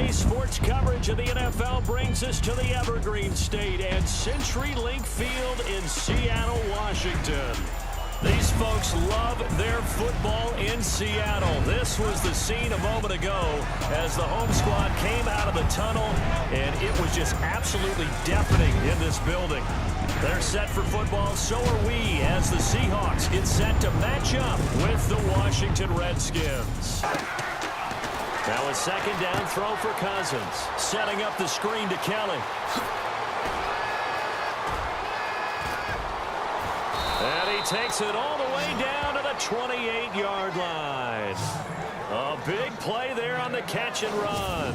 Today's sports coverage of the NFL brings us to the Evergreen State and CenturyLink Field in Seattle, Washington. These folks love their football in Seattle. This was the scene a moment ago as the home squad came out of the tunnel, and it was just absolutely deafening in this building. They're set for football, so are we, as the Seahawks get set to match up with the Washington Redskins. Now a second down throw for Cousins, setting up the screen to Kelly. And he takes it all the way down to the 28-yard line. A big play there on the catch and run.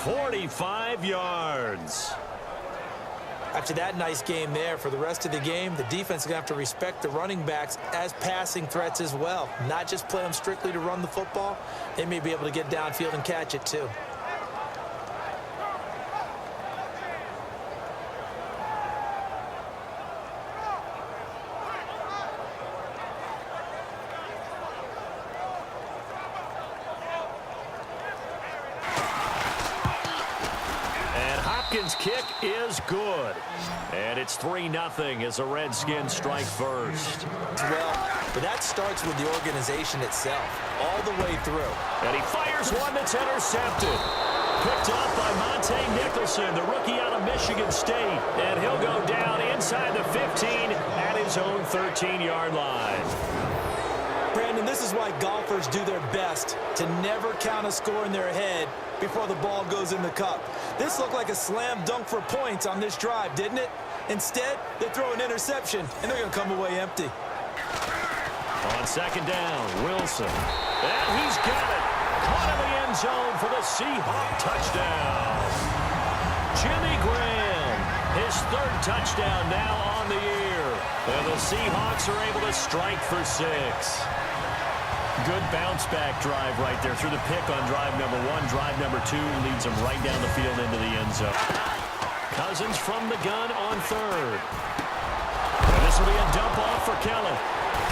45 yards. After that nice game there, for the rest of the game, the defense is going to have to respect the running backs as passing threats as well. Not just play them strictly to run the football. They may be able to get downfield and catch it too. Kick is good. And it's 3-0 as the Redskins strike first. Well, but that starts with the organization itself, all the way through. And he fires one that's intercepted. Picked up by Monte Nicholson, the rookie out of Michigan State. And he'll go down inside the 15 at his own 13-yard line. Brandon, this is why golfers do their best to never count a score in their head before the ball goes in the cup. This looked like a slam dunk for points on this drive, didn't it? Instead, they throw an interception, and they're going to come away empty. On second down, Wilson. And he's got it. Caught in the end zone for the Seahawk touchdown. Jimmy Graham, his third touchdown now on the year. And the Seahawks are able to strike for 6. Good bounce-back drive right there through the pick on drive number 1. Drive number 2 leads them right down the field into the end zone. Cousins from the gun on third. And this will be a dump-off for Kelly.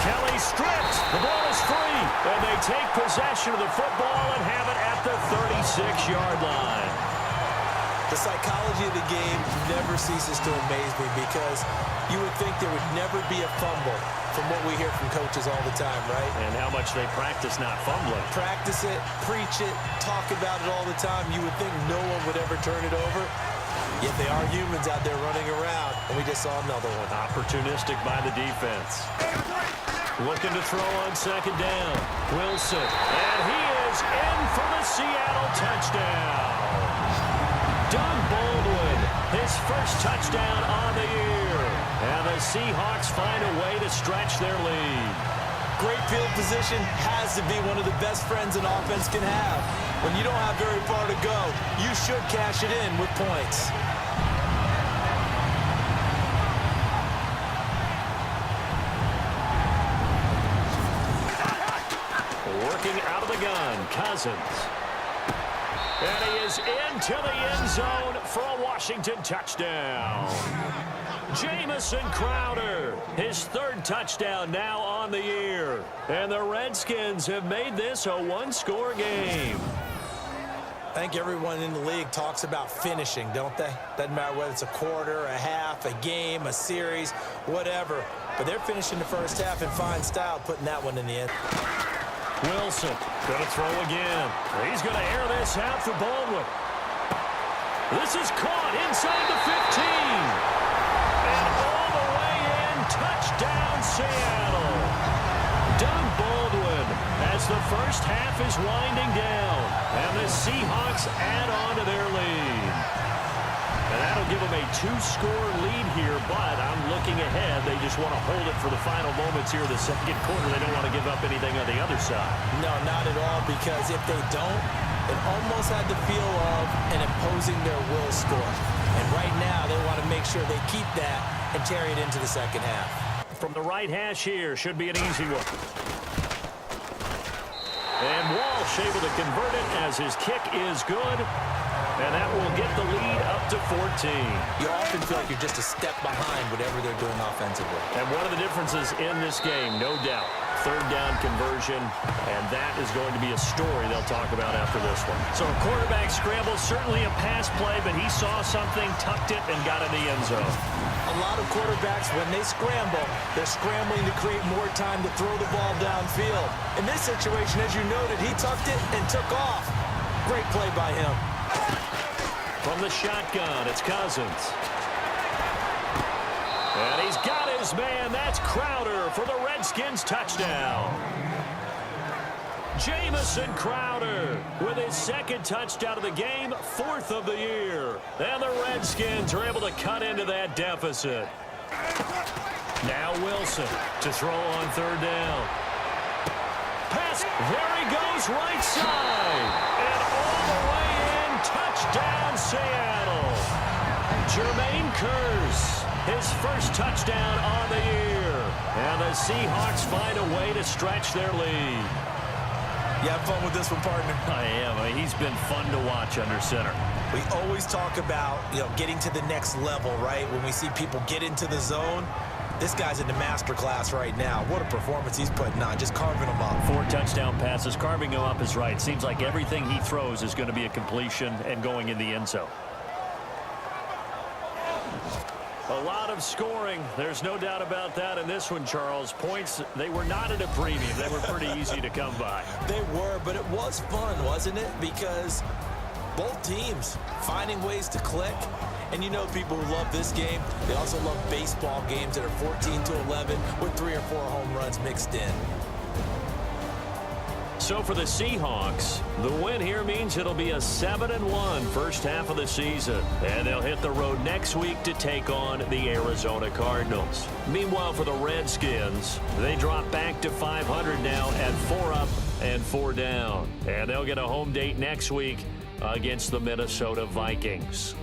Kelly stripped. The ball is free. And they take possession of the football and have it at the 36-yard line. The psychology of the game never ceases to amaze me because you would think there would never be a fumble from what we hear from coaches all the time, right? And how much they practice not fumbling. Practice it, preach it, talk about it all the time. You would think no one would ever turn it over. Yet they are humans out there running around, and we just saw another one. Opportunistic by the defense. Looking to throw on second down. Wilson. And he is in for the Seattle touchdown. Doug Baldwin, his first touchdown on the year. And the Seahawks find a way to stretch their lead. Great field position has to be one of the best friends an offense can have. When you don't have very far to go, you should cash it in with points. Working out of the gun, Cousins. And he is into the end zone for a Washington touchdown. Jamison Crowder, his third touchdown now on the year. And the Redskins have made this a one-score game. I think everyone in the league talks about finishing, don't they? Doesn't matter whether it's a quarter, a half, a game, a series, whatever. But they're finishing the first half in fine style, putting that one in the end. Wilson gonna throw again. He's gonna air this out for Baldwin. This is caught inside the 15. And all the way in, touchdown Seattle. Doug Baldwin as the first half is winding down. And the Seahawks add on to their lead. And that'll give them a 2-score lead here, but I'm looking ahead. They just want to hold it for the final moments here of the second quarter. They don't want to give up anything on the other side. No, not at all, because if they don't, it almost had the feel of an imposing their will score. And right now, they want to make sure they keep that and carry it into the second half. From the right hash here, should be an easy one. And Walsh able to convert it as his kick is good. And that will get the lead up to 14. You often feel like you're just a step behind whatever they're doing offensively. And one of the differences in this game, no doubt, third down conversion, and that is going to be a story they'll talk about after this one. So a quarterback scramble, certainly a pass play, but he saw something, tucked it, and got in the end zone. A lot of quarterbacks, when they scramble, they're scrambling to create more time to throw the ball downfield. In this situation, as you noted, he tucked it and took off. Great play by him. From the shotgun, it's Cousins. And he's got his man. That's Crowder for the Redskins touchdown. Jamison Crowder with his second touchdown of the game, fourth of the year. And the Redskins are able to cut into that deficit. Now Wilson to throw on third down. Pass, there he goes, right side. And all the way in, touchdown Seattle. Jermaine Kearse, his first touchdown on the year. And the Seahawks find a way to stretch their lead. You have fun with this one, partner? I am. He's been fun to watch under center. We always talk about, getting to the next level, right? When we see people get into the zone, this guy's in the master class right now. What a performance he's putting on, just carving them up. 4 touchdown passes. Carving him up is right. Seems like everything he throws is going to be a completion and going in the end zone. A lot of scoring. There's no doubt about that in this one, Charles. Points, they were not at a premium. They were pretty easy to come by. They were, but it was fun, wasn't it? Because both teams finding ways to click. And people who love this game, they also love baseball games that are 14-11 with 3 or 4 home runs mixed in. So for the Seahawks, the win here means it'll be a 7-1 first half of the season. And they'll hit the road next week to take on the Arizona Cardinals. Meanwhile, for the Redskins, they drop back to 500 now at 4 up and 4 down. And they'll get a home date next week against the Minnesota Vikings.